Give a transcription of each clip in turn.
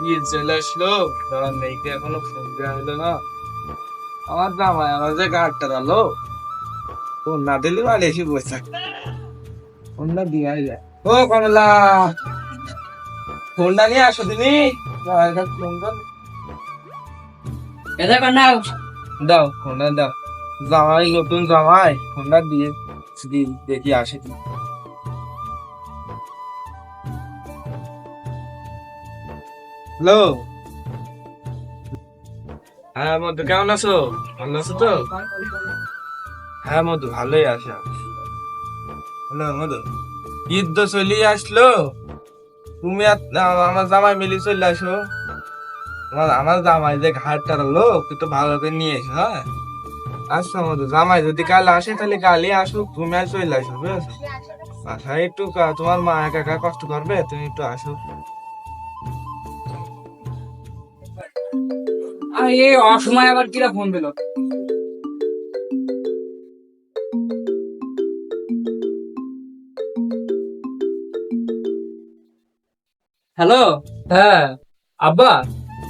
ঈদ চলে আসলো, ধর মেয়েকে এখনো ফোন দেওয়া হলো না। আমার জামাই আমার যে গাড়টা দালো, ফোন না দিলে আর এসে বসে থাকে। ফোনটা দিয়ে যায়। ও কমলা, ফোনটা নিয়ে আসো দিনি। ফোনটা দাও, ফোনটা দাও। জামাই নতুন জামাই, ফোনটা দিয়ে দেখি আসে কি। হ্যালো, হ্যাঁ মধু, কেমন আছো? ভালো আছো তো? হ্যাঁ মধু, ভালোই আছে। হ্যালো মধু, ঈদ তো চলিয়ে আসলো, তুমি আমার জামাই মিলি চলে আসো। আমার জামাই যে ঘাট টাড়ালো, একটু ভালো করে নিয়ে এসো। হ্যাঁ আচ্ছা মধু, জামাই যদি কাল আসে তাহলে কালই আসো, তুমি আর চলে আসো, বুঝেছো? আচ্ছা একটু তোমার মা একা একা কষ্ট করবে, তুমি একটু আসো। আর এই অসময় আবার কিরা ফোন দিল? হ্যালো, হ্যাঁ আব্বা,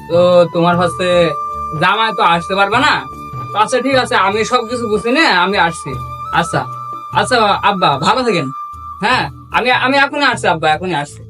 তো তোমার কাছে জামাই তো আসতে পারবে না। তো আচ্ছা ঠিক আছে, আমি সবকিছু বুঝি না, আমি আসছি। আচ্ছা আচ্ছা আব্বা, ভালো থাকেন। হ্যাঁ, আমি আমি এখনই আসছি আব্বা, এখনই আসছি।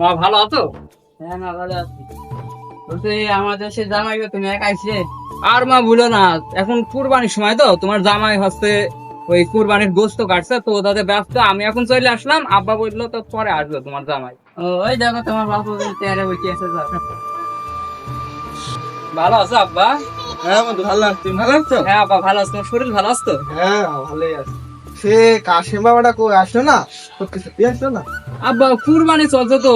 মা ভালো আছো? হ্যাঁ মা ভালো আছি। বলছি আমাদের সে জামাই তুমি এক আইছে। আর মা ভুলো না, এখন কুরবানির সময় তো তোমার জামাই হচ্ছে ওই কুরবানির গোস্ত কাটছে, তো তাদের ব্যস্ত। আমি এখন চলে আসলাম, আব্বা বললো তো পরে আসবে তোমার জামাই। ওই দেখো তোমার বাপু তেয়ারে বসে আছে। ভালো আছো আব্বা? হ্যাঁ মধু, ভালো আছো? তুমি ভালো আছো? হ্যাঁ আব্বা ভালো আছো, তোমার শরীর ভালো আছে তো? হ্যাঁ ভালোই আছে। সে কাশিম বাবাটা কই আসলো না? সত্যি সত্যি আসলো না? আব্বা কুরবানি চলছে তো,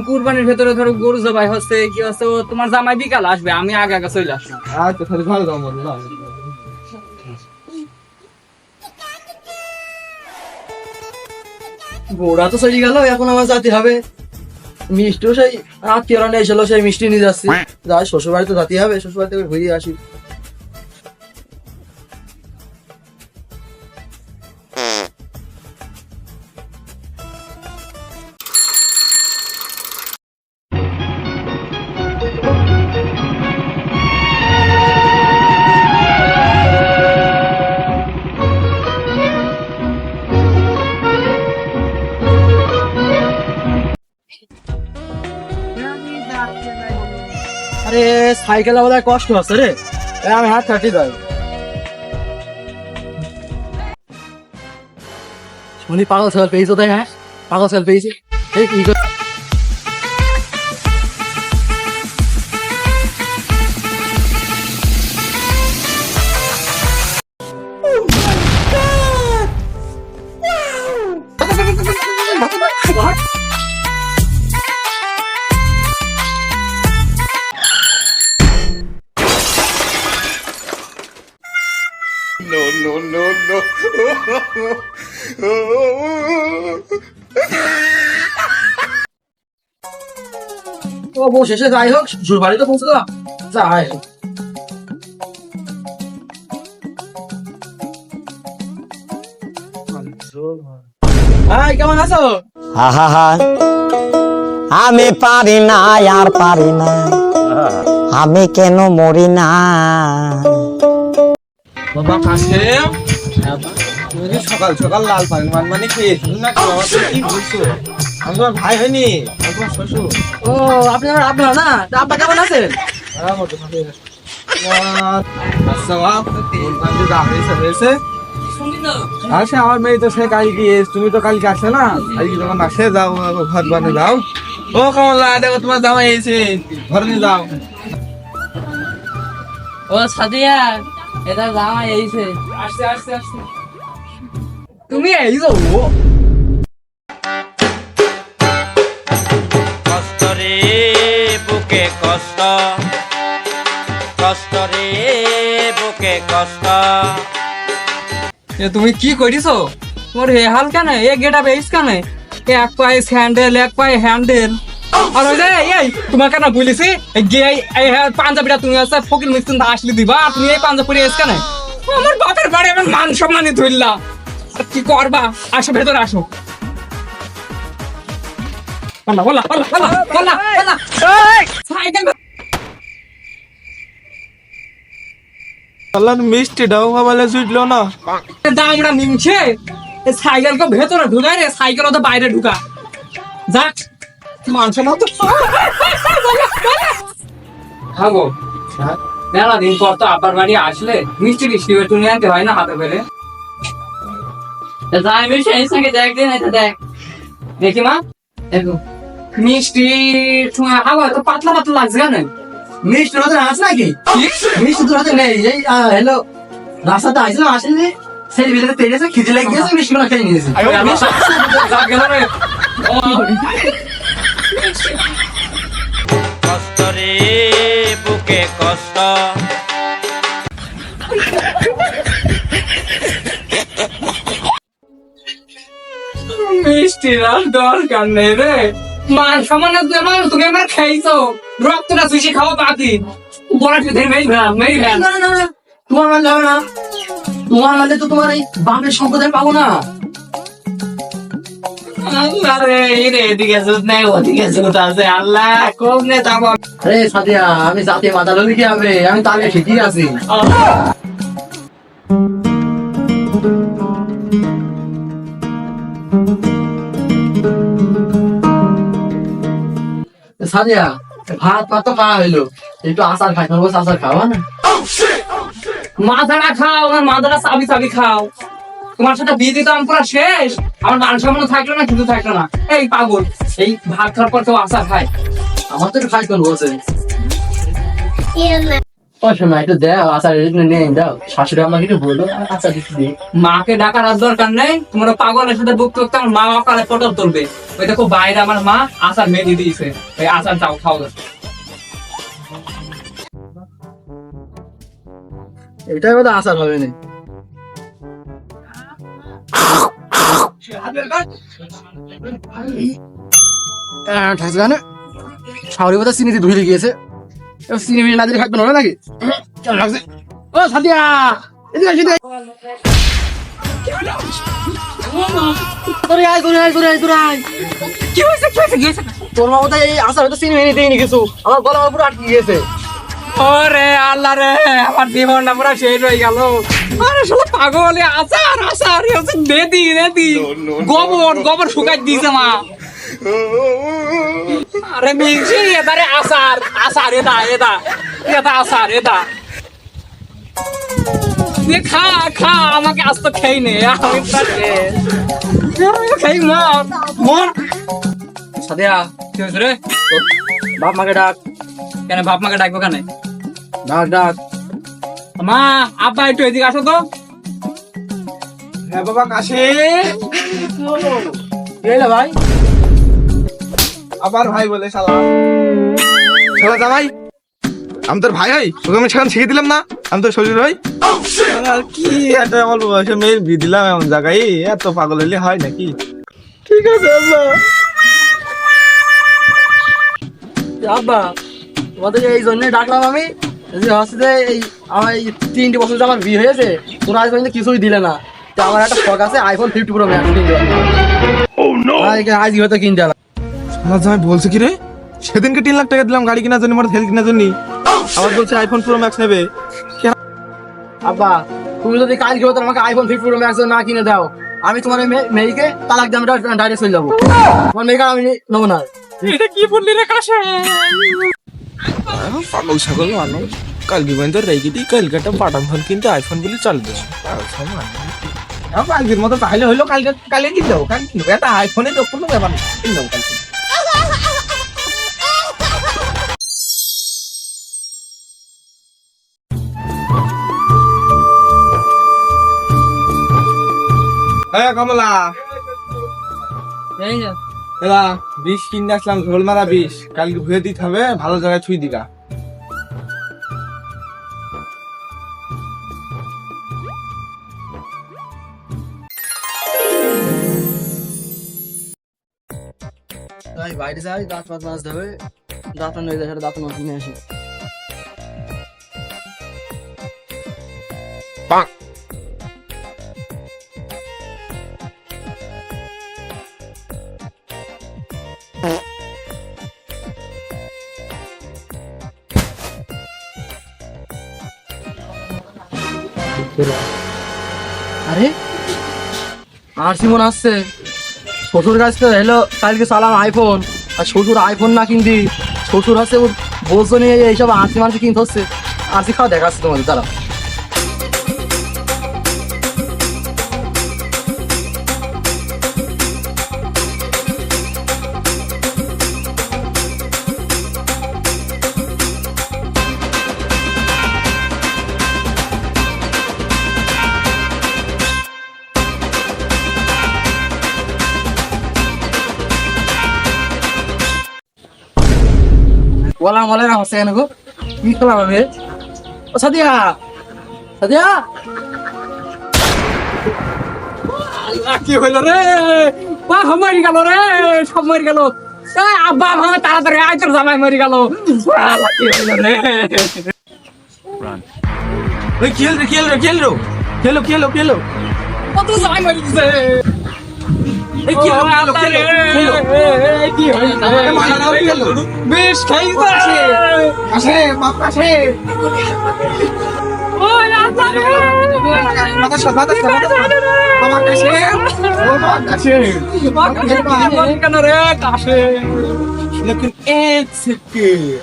কুরবানির ভেতরে ধরো গরু জবাই হচ্ছে, কি হচ্ছে, ও তোমার জামাই বিকাল আসবে, আমি আগে আগে চলে আসলাম। আচ্ছা তাহলে ভালো দাও মধু, দাও। বউরা তো চলে গেল, এখন আমার যেতে হবে। মিষ্টিও সেই আত্মীয়রা নিয়ে এসেলো, সেই মিষ্টি নিয়ে যাচ্ছি। যাই শ্বশুর বাড়িতে যেতে হবে, শ্বশুর বাড়ি থেকে ঘুরিয়ে আসি। আরে সাইকেল আমাদের কষ্ট আছে রে, আমি হাত কাটি যাই। শুনি পাগল ছাগল পেয়েছো তাই? হ্যাঁ পাগল ছাগল পেয়েছি। এই কি ও বউ শেষে যাই হোক, শ্বশুর বাড়ি তো পৌঁছে গেলাম। যাই হোক। হাই, কেমন আছো? আহা, আমি পারি না আর পারি না, আমি কেন মরি না। বাবা কাশিম, তুমি কি সকাল সকাল লাল পানি মানে খেয়েছো নাকি? আমার তো কি বলছো? আমি তোমার ভাই হয়নি, আমি তোমার শ্বশুর। ও আপনি আমার আব্বা না? তা আব্বা কেমন আছেন? হ্যাঁ মতো ভালোই আছে। আচ্ছা বাপ, বললাম যে যা হয়েছে হয়েছে, আসে আমার মেয়ে তো সে কালকে তুমি তো কালকে আসে না, কালকে যখন আসে যাও ঘর বানে যাও। ও কমলা দেখো তোমার জামাই এসে, ঘরে নিয়ে যাও। ও সাদিয়া, এটা জামাই এইছে। আসতে আসতে আসতে তুমি এইছো? কষ্ট রে বুকে কষ্ট, কষ্ট রে বুকে কষ্ট। তুমি কি করিছো? তোমার হে হাল কেন? এ গেটা বেস কেন? এক পায়ে স্যান্ডেল, এক পায়ে হ্যান্ডেল। আর ওই যে এই তোমার কেন বলেছি এই পাঞ্জাবিটা তুমি আছে ফকির মিস্ত্রি আসলে দিবা, আর তুমি এই পাঞ্জাব পরে এসে কেন? আমার বাপের বাড়ি আমার মান সম্মানই ধরলা, আর কি করবা? আসো ভেতরে আসো। বলা বলা বলা বলা বলা বলা সাইকেল আল্লাহ মিষ্টি দাও বাবালে ছুটলো না। দামড়া নিমছে সাইকেলকে ভেতরে ঢুকাই রে, সাইকেল তো বাইরে ঢুকা যাক। মানুষ মতো খাবো মেলা দিন পর তো আব্বার বাড়ি আসলে মিষ্টি টিষ্টি টুনে আনতে হয় না হাতে করে। যাই মিষ্টি এই সঙ্গে দেখ দিন, এটা দেখ দেখি মা, দেখো মিষ্টি হাওয়া তো পাতলা পাতলা লাগছে কেন? মিষ্টি তোর আছে নাকি? মিষ্টি তোর হাতে নেই। এই হ্যালো, রাস্তাতে আসলাম, আসেনি সেই ভিতরে পেরেছে, খিদে লেগে গেছে, মিষ্টিগুলো খেয়ে নিয়েছে। যা গেল রে। কষ্ট রে বুকে কষ্ট। মিষ্টির আর দরকার নেই রে, মান সম্মান তুমি আমার খাইছো, রক্তটা চুষে খাওয়া বাকি বড় মেরি ভ্যান মেরি ভ্যান। না না না, তোমার মানলে হবে না। তোমার মানলে তো তোমার এই বাপের সম্প্রদায় পাবো না। আল্লাহ রে, রে এদিকে সুদ নেই ওদিকে সুদ আছে, আল্লাহ খুব নে তাবো। আরে সাদিয়া, আমি জাতীয় মাথা লবি কি হবে? আমি তাহলে ঠিকই আছি। সাদিয়া, ভাত পাত তো খাওয়া হইলো, একটু আচার খাই, তোমার কাছে আচার খাওয়া না? মাথাটা খাও, আমার মাথাটা চাবি চাবি খাও। তোমার সাথে বিয়ে দিতাম পুরো শেষ, আমার মান সম্মান থাকলো না, কিছু থাকলো না। এই পাগল, এই ভাত খাওয়ার পর কেউ আশা খায়? আমার তো একটু খাই কোন বলছে। ও শোনা, একটু দাও আচার নিয়ে দাও, শাশুড়ি আমাকে একটু বলো আচার একটু দিই। মাকে ডাকার আর দরকার নেই, তোমার পাগলের সাথে বুক করতে আমার মা অকালে পটল তুলবে। ওই দেখো বাইরে আমার মা আচার মেয়ে দিয়ে দিয়েছে, ওই আচার চাও খাও। এটাই বোধ আচার হবে না। শাহরি বোধ চিনি ধুয়ে গিয়েছে, চিনি মিনি না দিলে খাইতে হবে নাকি? ও সাদিয়া, এদিকে আসি দেখ। তোরে আয় তোরে আয় তোরে আয় তোরে আয়। কি হয়েছে কি হয়েছে কি হয়েছে? তোর মা বোধহয় এই আচার হয়তো চিনি মিনি দেয়নি কিছু, আমার গলা আমার পুরো আটকে গিয়েছে। ওরে আল্লাহ রে, আমার জীবনটা পুরো শেষ হয়ে গেল। আরে শালা পাগল, আচার আচার দেদি দেদি গোবর গোবর শুকাই দিয়েছে মা। আরে মিলছি এবারে আচার আচার এটা এটা এটা আচার এটা খা খা, আমাকে আজ তো খেয়ে নে, আমি খাই মর মর। সাদিয়া কি হয়েছে রে? বাপ মাকে ডাক। কেন বাপ মাকে ডাকবো কেন? ডাক ডাক। মা আব্বা একটু এদিকে আসো তো। হ্যাঁ বাবা কাশি। এই না ভাই, আবার ভাই বলে শালা। শালা জামাই, আমি তোর ভাই হই? তোকে আমি সেখানে শিখে দিলাম না আমি তোর শ্বশুর হই? আর কি একটা অল্প বয়সে মেয়ের বিয়ে দিলাম এমন জায়গায়, এত পাগল হলে হয় নাকি? ঠিক আছে আব্বা। আব্বা তোমাদের এই জন্য ডাকলাম আমি, যে হচ্ছে এই আমার এই 3 বছর আমার বিয়ে হয়েছে, তোরা আজ পর্যন্ত কিছুই দিলে না। তো আমার একটা শখ আছে আইফোন 50 প্রো ম্যাক্স কিনতে। আজ হয়তো কিনতে হবে। শালা জামাই বলছে কি রে, সেদিনকে 3 লাখ টাকা দিলাম গাড়ি কেনার জন্য, আমার হেলথ কেনার জন্য, আবার বলছে আইফোন প্রো ম্যাক্স নেবে। আব্বা তুমি যদি কালকে হতো আমাকে আইফোন 50 প্রো ম্যাক্স না কিনে দাও, আমি তোমার মেয়েকে তালাক দিয়ে আমি ডাইরেক্ট চলে যাবো। তোমার মেয়েকে আমি নেবো না। এটা কি বললি রে কাশে? পাগল ছাগল মানুষ, কালকে পর্যন্ত রেখে দিই, কালকে একটা বাটাম ফোন কিনতে আইফোন বলে চাল দেবো। কালকের মতো তাহলে হইলো, কালকে কিনে দেবো, কালকে কিনবো, একটা আইফোনে তো কোনো ব্যাপার নেই, কিনে দেবো কালকে। হ্যাঁ কমলা, এই যে, এলা বিষ কিনে আসলাম, ঝোল মারা বিষ, কালকে ধুয়ে দিতে হবে, ভালো জায়গায় ছুঁই দিকা। তাই বাইরে যাই, দাঁত মাছ মাজতে হবে, দাঁত নয় যায়, দাঁত মাছ নিয়ে আসি। আরে আর সিমন আসছে, শ্বশুর কাছ থেকে এলো কালকে সালাম আইফোন, আর শ্বশুর আইফোন না কিনবি, শ্বশুর হচ্ছে ওর বোঝো নিয়ে এইসব আরসি মারসি কিনতে হচ্ছে, আরসি খাওয়া দেখাচ্ছে তোমাদের তারা। বলা মলে না হচ্ছে কেন গো, কি খেলাম আমি? ও সাদিয়া, সাদিয়া, কি হইলো রে? বা মারি গেল রে, সব মারি গেল। আব্বা ভাই তাড়াতাড়ি আয়, তোর জামাই মারি গেল। কি হইলো রে? ওই খেলো, কত জামাই মারি দিছে। এই কি হইলো? বেশ খাইছে। আসে বাপ আসে, ওই আল্লাহ রে। মাথা সব মাথা বাবা কাছে, ও বাবা কাছে, কেন রে কাশে? लेकिन एक सेकंड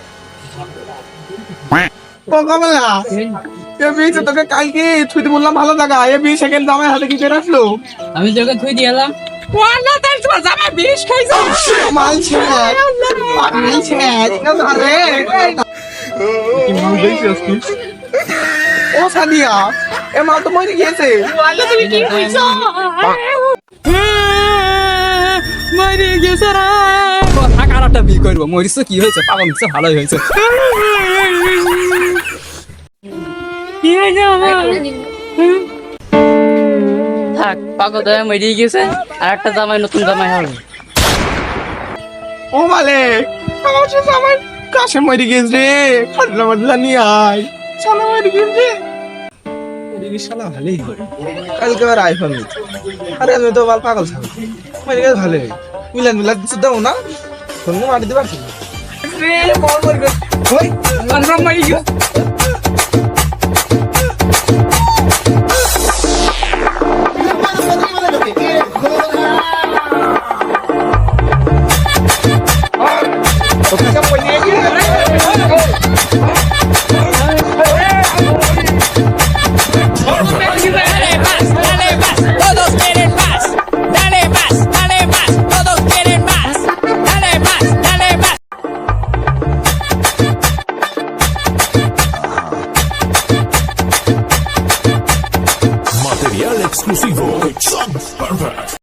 ও কমলা, এ বিষ তোকে কালকে ছুটি বললাম ভালো জায়গা, এ 20 সেকেন্ড জামাই হাতে কি করে আসলো? আমি তোকে থুই দিলাম। ওয়াল্লাহ তাই তোমার জামাই বিষ খাইছে। মালছে না ধরে কি মাল দিছিস তুই? ও সাদিয়া, এ মাল তো মরে গিয়েছে। ওয়াল্লাহ তুমি কি কইছো? মরে গেছে রে। কথা কারাটা বি করব, মরিস কি হয়েছে? পাগল হচ্ছে, ভালোই হয়েছে। কি হয়েছে আমার? থাক, পাগল দয়া মরে গেছে, আর একটা জামাই, নতুন জামাই হবে। ও মালে, আমার সাথে আমার কাছে মরে গিয়েছে রে, খাটলা মাটলা নিয়ে আয়, শালা মরে গিয়েছে। মরে গিয়ে শালা ভালোই, কালকে আর আইফোন নিচ্ছে, আরে আমি তো বাল পাগল ছাগল, মরে গেছে ভালোই, মিলান কিছু দাও না, ফোন মারি দিতে পারছি না। ওই আমরা মরে গেছে। Material exclusivo de Perfect.